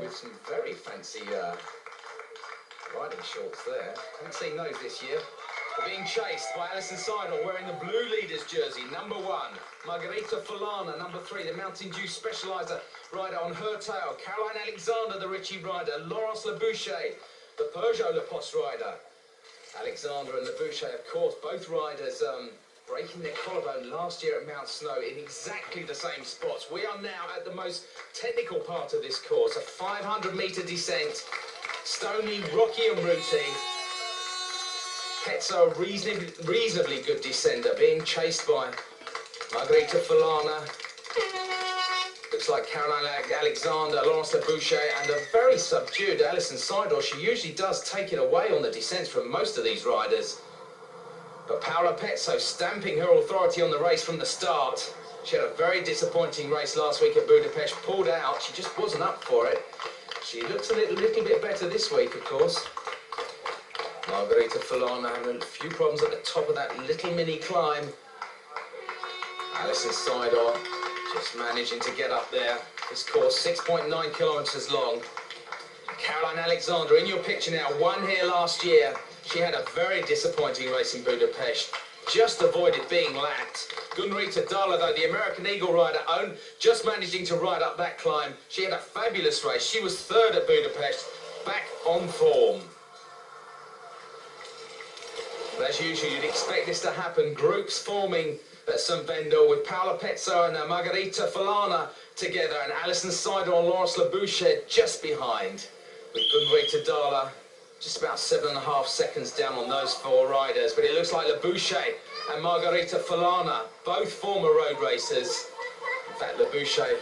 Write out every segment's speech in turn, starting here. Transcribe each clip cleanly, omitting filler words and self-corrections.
With some very fancy riding shorts there. Haven't seen those this year. They're being chased by Alison Seidel wearing the blue leaders jersey, number 1. Margarita Fulana, number 3, the Mountain Dew Specializer rider on her tail. Caroline Alexander, the Ritchie rider. Laurence Leboucher, the Peugeot Le Poste rider. Alexander and Leboucher, of course, both riders breaking their collarbone last year at Mount Snow in exactly the same spots. We are now at the most technical part of this course, a 500-metre descent. Stony, rocky and rooty. Pezzo, reasonably good descender, being chased by Margarita Fulana. Looks like Caroline Alexander, Laurence Leboucher, and a very subdued Alison Seidel. She usually does take it away on the descents from most of these riders. But Paola Pezzo stamping her authority on the race from the start. She had a very disappointing race last week at Budapest, pulled out. She just wasn't up for it. She looks a little bit better this week, of course. Margarita Fulana having a few problems at the top of that little mini climb. Alison Seidel just managing to get up there. This course 6.9 kilometres long. Caroline Alexander in your picture now, won here last year. She had a very disappointing race in Budapest. Just avoided being lapped. Gunrita Dalla, though, the American Eagle rider, just managing to ride up that climb. She had a fabulous race. She was 3rd at Budapest, back on form. But as usual, you'd expect this to happen. Groups forming at St Wendel with Paola Pezzo and Margarita Fulana together, and Alison Seidel and Laurence Leboucher just behind, with Gunrita Dalla just about 7.5 seconds down on those 4 riders. But it looks like Leboucher and Margarita Fulana, both former road racers. In fact, Leboucher,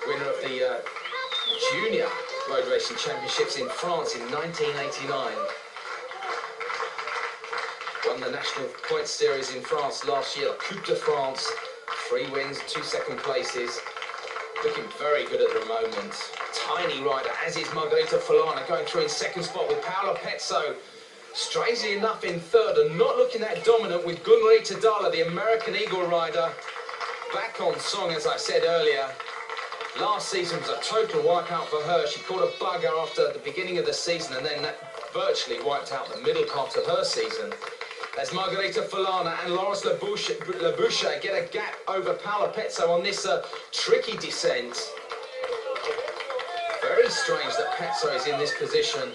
winner of the Junior Road Racing Championships in France in 1989. Won the National Points Series in France last year, Coupe de France. 3 wins, 2 second places. Looking very good at the moment. Tiny rider, as is Margarita Fulana, going through in 2nd spot with Paola Pezzo. Strangely enough in 3rd and not looking that dominant with Gunrita Dalla, the American Eagle rider. Back on song, as I said earlier. Last season was a total wipeout for her. She caught a bugger after the beginning of the season, and then that virtually wiped out the middle part of her season. As Margarita Fulana and Laurence Leboucher get a gap over Paola Pezzo on this tricky descent. Very strange that Pezzo is in this position.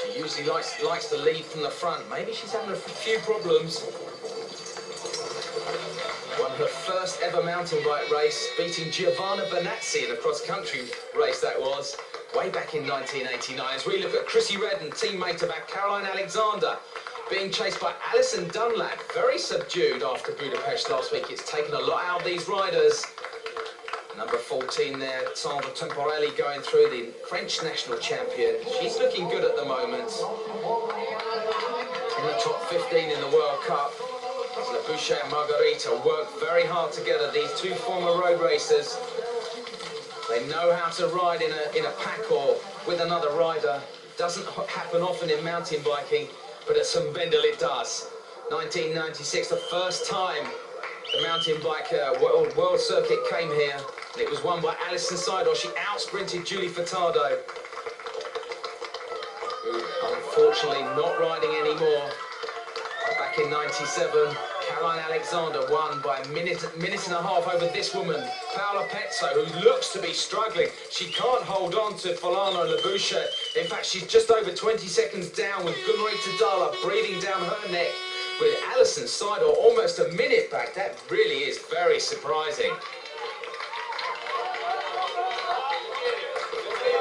She usually likes to lead from the front. Maybe she's having a few problems. Won her first ever mountain bike race, beating Giovanna Benazzi in a cross-country race that was, way back in 1989. As we look at Chrissy Redden, teammate of Caroline Alexander, being chased by Alison Dunlap, very subdued after Budapest last week. It's taken a lot out of these riders. Number 14 there, Sandra Temporelli going through, the French national champion. She's looking good at the moment. In the top 15 in the World Cup. As Leboucher and Margarita work very hard together, these 2 former road racers. They know how to ride in a pack or with another rider. Doesn't happen often in mountain biking, but at St Wendel it does. 1996, the first time the mountain bike world circuit came here, and it was won by Alison Seidel. She out-sprinted Julie Furtado, who unfortunately not riding anymore. Back in 97, Caroline Alexander won by a minute and a half over this woman, Paola Pezzo, who looks to be struggling. She can't hold on to Fulana and Leboucher. In fact, she's just over 20 seconds down, with Gunrita Dalla breathing down her neck, with Alison Seidel almost a minute back. That really is very surprising.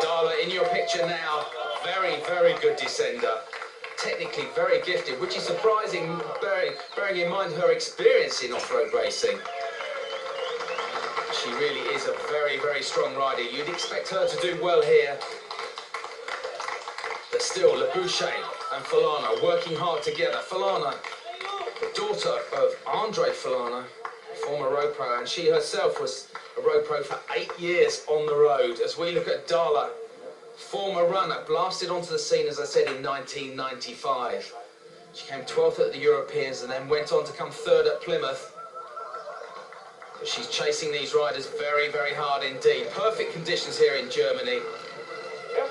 Dalla in your picture now, very, very good descender. Technically very gifted, which is surprising, bearing in mind her experience in off-road racing. She really is a very, very strong rider. You'd expect her to do well here. But still, Leboucher and Fulana working hard together. Fulana, the daughter of Andre Fulana, former road pro, and she herself was a road pro for 8 years on the road. As we look at Dalla, former runner, blasted onto the scene, as I said, in 1995. She came 12th at the Europeans and then went on to come 3rd at Plymouth. But she's chasing these riders very, very hard indeed. Perfect conditions here in Germany.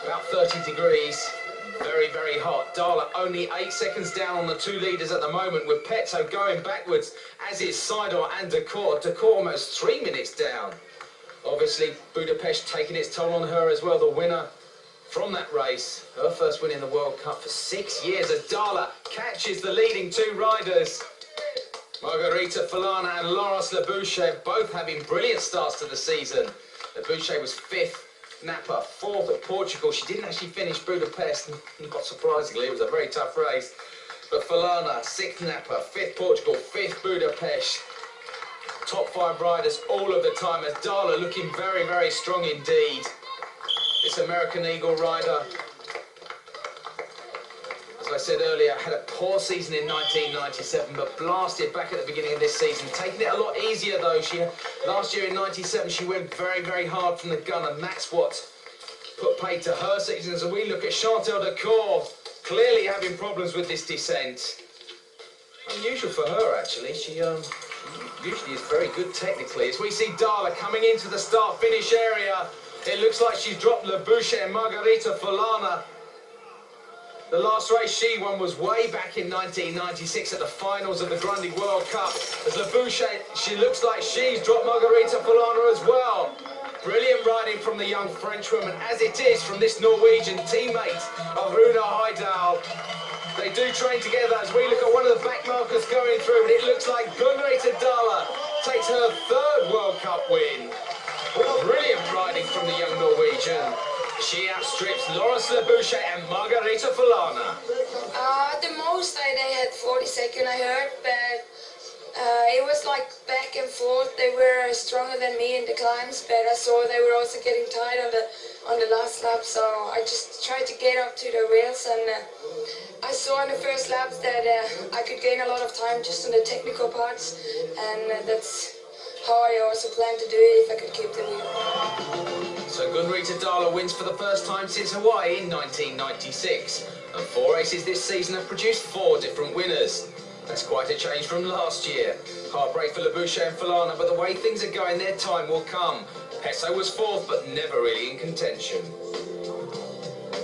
About 30 degrees. Very, very hot. Darla only 8 seconds down on the 2 leaders at the moment, with Petzo going backwards, as is Seidel and Decor. Decor almost 3 minutes down. Obviously, Budapest taking its toll on her as well, the winner from that race. Her first win in the World Cup for 6 years, as Darla catches the leading 2 riders. Margarita Falana and Laurence Leboucher both having brilliant starts to the season. Leboucher was 5th. Napa 4th at Portugal. She didn't actually finish Budapest, not surprisingly, it was a very tough race. But Falana, 6th Napa, 5th Portugal, 5th Budapest. Top 5 riders all of the time, as Darla looking very, very strong indeed. This American Eagle rider, as I said earlier, had a poor season in 1997, but blasted back at the beginning of this season. Taking it a lot easier though. Last year in 97, she went very, very hard from the gun, and that's what put paid to her season. As we look at Chantal Decor, clearly having problems with this descent. Unusual for her, actually. She usually is very good technically. As we see Darla coming into the start-finish area, it looks like she's dropped Leboucher and Margarita Falana. The last race she won was way back in 1996 at the finals of the Grundig World Cup. As Leboucher, she looks like she's dropped Margarita Falana as well. Brilliant riding from the young Frenchwoman, as it is from this Norwegian teammate of Rune Højdal. They do train together, as we look at one of the back markers going through, and it looks like Gunrita Darla takes her 3rd World Cup win. Brilliant riding from the young Norwegian. She outstrips Laurence Leboucher and Margarita Falana. The most they had 42nd, I heard, but it was like back and forth. They were stronger than me in the climbs, but I saw they were also getting tired on the last lap, so I just tried to get up to the wheels, and I saw in the first laps that I could gain a lot of time just on the technical parts, and that's how I also planned to do it if I could keep the wheel. So Gunrita Darla wins for the first time since Hawaii in 1996. And 4 races this season have produced 4 different winners. That's quite a change from last year. Heartbreak for Leboucher and Falana, but the way things are going, their time will come. Pesso was 4th, but never really in contention.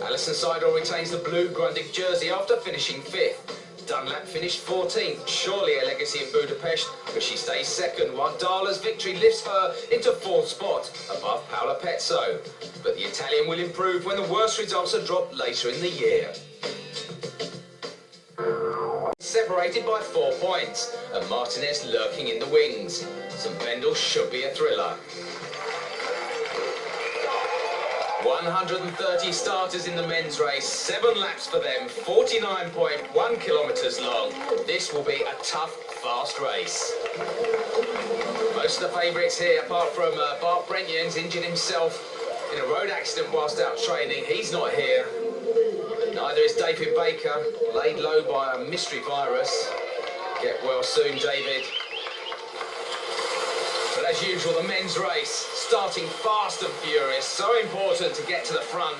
Alison Seidel retains the blue Grundig jersey after finishing 5th. Dunlap finished 14th, surely a legacy in Budapest, but she stays 2nd, while Darla's victory lifts her into 4th spot, above Paola Pezzo. But the Italian will improve when the worst results are dropped later in the year. Separated by 4 points, and Martinez lurking in the wings. St Wendel should be a thriller. 130 starters in the men's race, 7 laps for them, 49.1 kilometres long. This will be a tough, fast race. Most of the favourites here, apart from Bart Brentjens, injured himself in a road accident whilst out training. He's not here. Neither is David Baker, laid low by a mystery virus. Get well soon, David. But as usual, the men's race, starting fast and furious, so important to get to the front.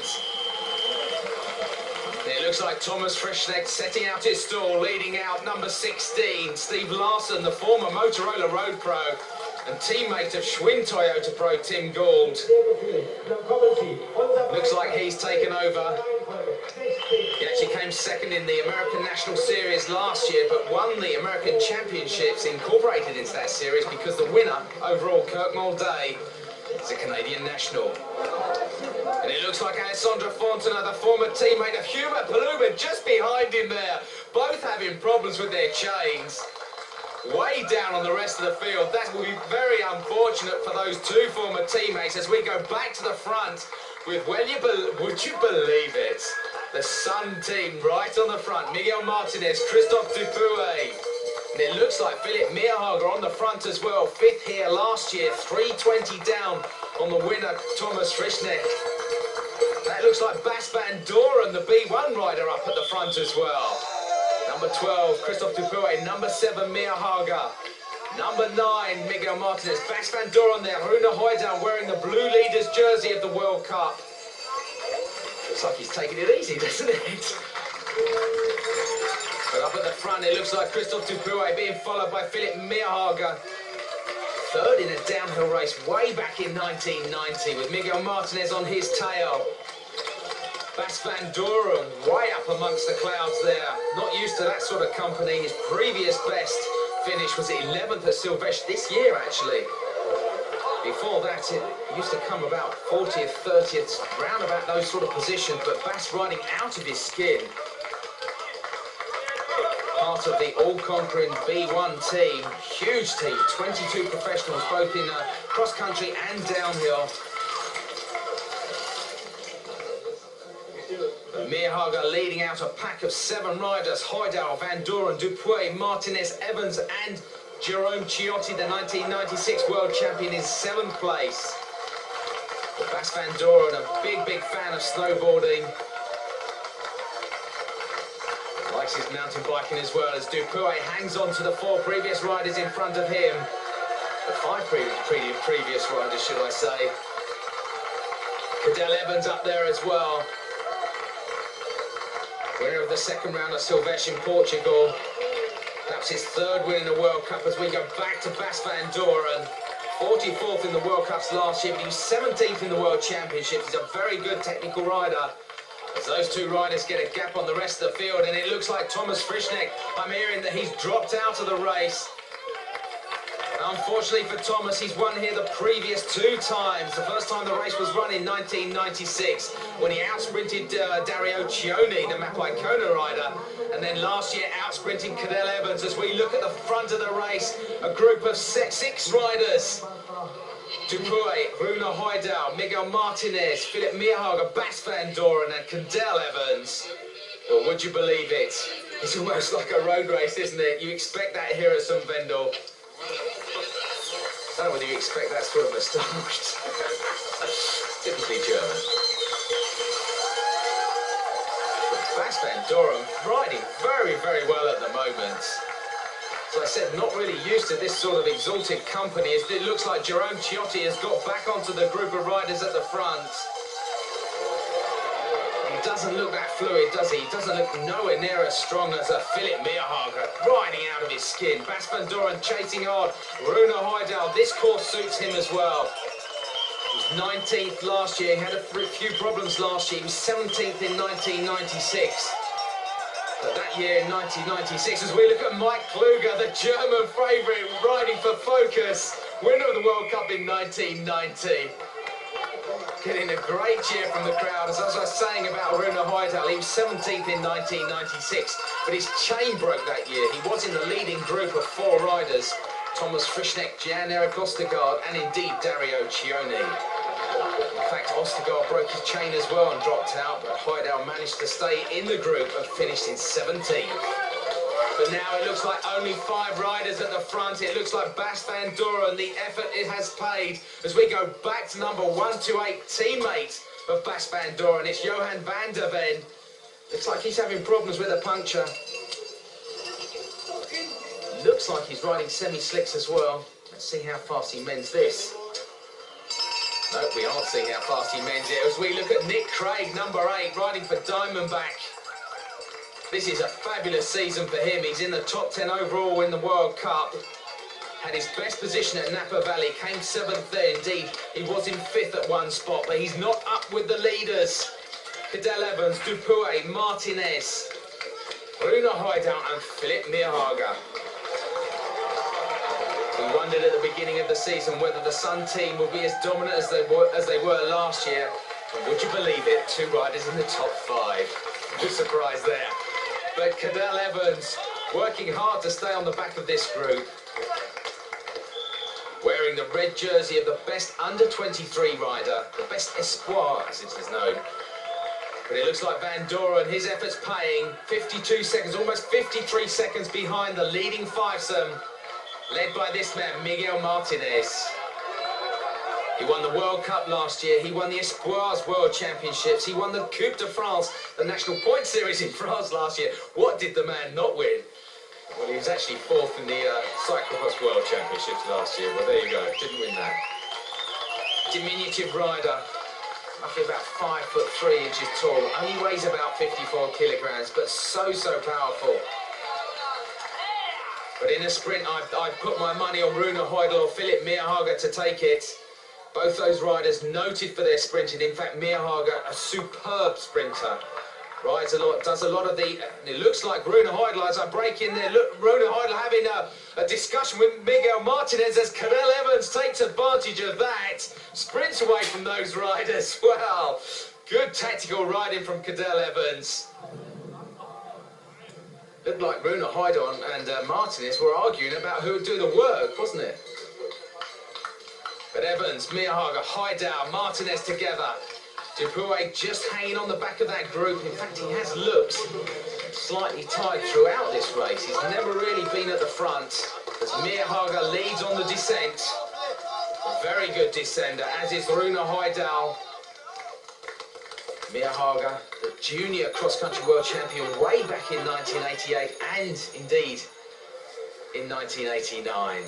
It looks like Thomas Frischneck setting out his stall, leading out number 16, Steve Larson, the former Motorola Road Pro, and teammate of Schwinn Toyota Pro, Tim Gould. Looks like he's taken over. He actually came 2nd in the American National Series last year, but won the American Championships, incorporated into that series, because the winner overall, Kirk Mulday, is a Canadian national. And it looks like Alessandra Fontana, the former teammate of Hubert Ploog, just behind him there, both having problems with their chains. Way down on the rest of the field. That will be very unfortunate for those 2 former teammates as we go back to the front with, would you believe it? The Sun team right on the front. Miguel Martinez, Christophe Dupuy. And it looks like Philip Meerhager on the front as well. 5th here last year, 3:20 down on the winner, Thomas Frischneck. That looks like Bas Van Doren, the B1 rider, up at the front as well. Number 12, Christophe Dupuy. Number 7, Meerhager. Number 9, Miguel Martinez. Bas Van Doren there. Rune Højdal wearing the blue leaders jersey of the World Cup. Looks like he's taking it easy, doesn't it? But up at the front, it looks like Christophe Dupuy being followed by Philip Meerhager. third in a downhill race way back in 1990 with Miguel Martinez on his tail. Bas van Doren way up amongst the clouds there. Not used to that sort of company. His previous best finish was 11th at Silvestre this year, actually. Before that, it used to come about 40th, 30th, round about those sort of positions, but Bas riding out of his skin. Part of the all-conquering B1 team, huge team, 22 professionals, both in cross-country and downhill. Meerhager leading out a pack of 7 riders, Hoydal, Van Doren, Dupuy, Martinez, Evans and Jerome Ciotti, the 1996 world champion, in 7th place. Bas van Doren, a big fan of snowboarding. Likes his mountain biking as well, as Dupuy hangs on to the 4 previous riders in front of him. The 5 previous riders, should I say. Cadel Evans up there as well. Winner of the 2nd round of Silvestre in Portugal. Perhaps his 3rd win in the World Cup as we go back to Bas van Doren. 44th in the World Cups last year, but he was 17th in the World Championships. He's a very good technical rider. As those 2 riders get a gap on the rest of the field, and it looks like Thomas Frischneck, I'm hearing that he's dropped out of the race. Unfortunately for Thomas, he's won here the previous 2 times. The first time the race was run in 1996, when he outsprinted Dario Cioni, the Mapai Kona rider, and then last year outsprinting Cadel Evans. As we look at the front of the race, a group of 6 riders. Dupuy, Rune Hoydal, Miguel Martinez, Philip Meerhager, Bas van Doren and Cadel Evans. Well, would you believe it? It's almost like a road race, isn't it? You expect that here at some Wendel. I don't know whether you expect that sort of moustache. Typically German. Bas van Doren riding very well at the moment. As I said, not really used to this sort of exalted company. It looks like Jerome Ciotti has got back onto the group of riders at the front. He doesn't look that fluid, does he? He doesn't look nowhere near as strong as Philip Meerhager, riding out of his skin. Bas van Doren chasing hard. Rune Hoydal, this course suits him as well. He was 19th last year. He had a few problems last year. He was 17th in 1996. But that year in 1996, as we look at Mike Ploog, the German favourite, riding for Focus, winner of the World Cup in 1990. Getting a great cheer from the crowd. As I was saying about Rune Hoydal, he was 17th in 1996, but his chain broke that year. He was in the leading group of 4 riders, Thomas Frischneck, Jan-Erik Ostergaard, and indeed Dario Cioni. In fact, Ostergaard broke his chain as well and dropped out, but Hoydal managed to stay in the group and finished in 17th. But now it looks like only 5 riders at the front. It looks like Bas van Doren, the effort it has paid. As we go back to number 128, teammate of Bas van Doren, it's Johan van der Ven. Looks like he's having problems with a puncture. Looks like he's riding semi-slicks as well. Let's see how fast he mends this. No, we aren't seeing how fast he mends it. As we look at Nick Craig, number 8, riding for Diamondback. This is a fabulous season for him. He's in the top 10 overall in the World Cup. Had his best position at Napa Valley, came 7th there indeed. He was in 5th at one spot, but he's not up with the leaders. Cadel Evans, Dupuy, Martinez, Rune Hoydal and Philip Meerhager. We wondered at the beginning of the season whether the Sun team would be as dominant as they were last year. And would you believe it, 2 riders in the top 5. No surprise there. But Cadel Evans working hard to stay on the back of this group. Wearing the red jersey of the best under-23 rider, the best espoir as it is known. But it looks like Van Doren, his efforts paying. 52 seconds, almost 53 seconds behind the leading fivesome, led by this man, Miguel Martinez. He won the World Cup last year, he won the Espoirs World Championships, he won the Coupe de France, the National Point Series in France last year. What did the man not win? Well, he was actually 4th in the Cyclocross World Championships last year. Well, there you go, didn't win that. Diminutive rider, roughly about 5'3" tall, only weighs about 54 kilograms, but so powerful. But in a sprint, I've put my money on Rune Heidel or Philip Meerhager to take it. Both those riders noted for their sprinting. In fact, Meerhager, a superb sprinter. Rides a lot, does a lot of the... It looks like Rune Heidel, as I break in there, look, Rune Heidel having a discussion with Miguel Martinez as Cadel Evans takes advantage of that. Sprints away from those riders. Well, good tactical riding from Cadel Evans. Looked like Rune Heidel and Martinez were arguing about who would do the work, wasn't it? But Evans, Meerhager, Heidel, Martinez together. Dupuy just hanging on the back of that group. In fact, he has looked slightly tired throughout this race. He's never really been at the front as Meerhager leads on the descent. A very good descender, as is Rune Heidel. Meerhager, the junior cross-country world champion way back in 1988 and indeed in 1989.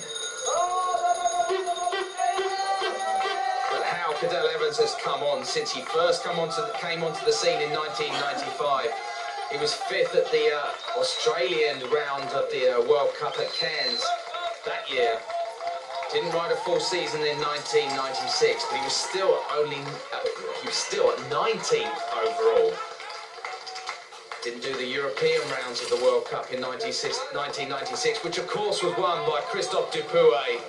Cadel Evans has come on since he first came onto the scene in 1995. He was 5th at the Australian round of the World Cup at Cairns that year. Didn't ride a full season in 1996, but he was still at 19th overall. Didn't do the European rounds of the World Cup in 1996, which of course was won by Christophe Dupuy.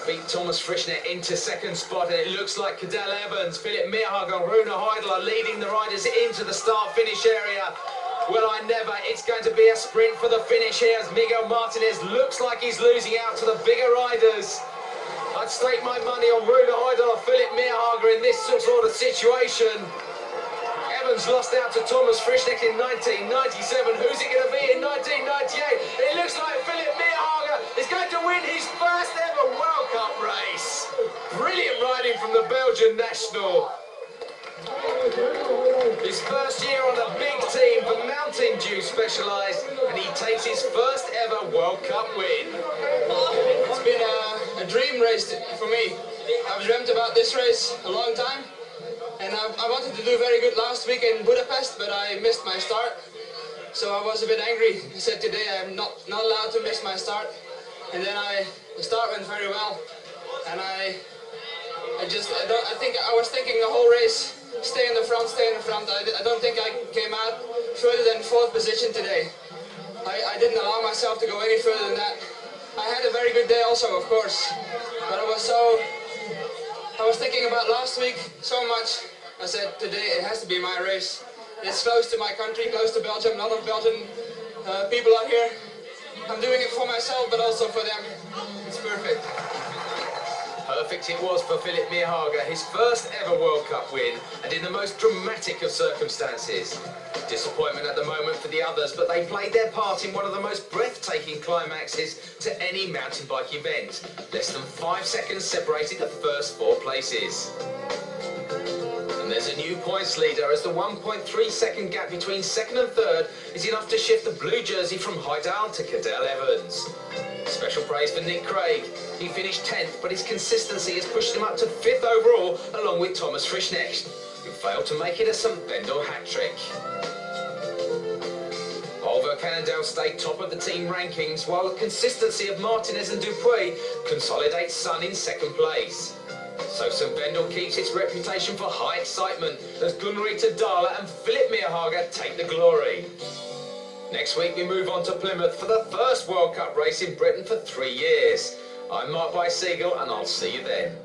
Beat Thomas Frischner into second spot, and it looks like Cadel Evans, Philip Meerhager and Rune Heidel are leading the riders into the start-finish area. Well, it's going to be a sprint for the finish here as Miguel Martinez looks like he's losing out to the bigger riders. I'd stake my money on Rune Heidel or Philip Meerhager in this sort of situation. Evans lost out to Thomas Frischner in 1997. Who's it going to be in 1998? It looks like Philip Meerhager is going to win his first ever World Cup race. Brilliant riding from the Belgian national. His first year on a big team for Mountain Dew Specialised, and he takes his first ever World Cup win. It's been a dream race for me. I've dreamt about this race a long time. And I wanted to do very good last week in Budapest, but I missed my start. So I was a bit angry. I said today I'm not allowed to miss my start. And then the start went very well. And I think I was thinking the whole race, stay in the front, stay in the front. I don't think I came out further than 4th position today. I didn't allow myself to go any further than that. I had a very good day also, of course. But I was thinking about last week so much. I said, today it has to be my race. It's close to my country, close to Belgium. A lot of Belgian people are here. I'm doing it for myself, but also for them. It's perfect. Perfect it was for Philip Meerhager, his first ever World Cup win, and in the most dramatic of circumstances. Disappointment at the moment for the others, but they played their part in one of the most breathtaking climaxes to any mountain bike event. Less than 5 seconds separated the first 4 places. And there's a new points leader as the 1.3 second gap between second and third is enough to shift the blue jersey from Heidel to Cadel Evans. Special praise for Nick Craig. He finished 10th, but his consistency has pushed him up to 5th overall, along with Thomas Frischner, who failed to make it a St. Wendel hat-trick. Oliver Cannondale stayed top of the team rankings, while the consistency of Martinez and Dupuy consolidates Sun in second place. So St. Wendel keeps its reputation for high excitement as Gunnar-Rita Dahler and Philip Meerhager take the glory. Next week we move on to Plymouth for the first World Cup race in Britain for 3 years. I'm Mark Siegel and I'll see you then.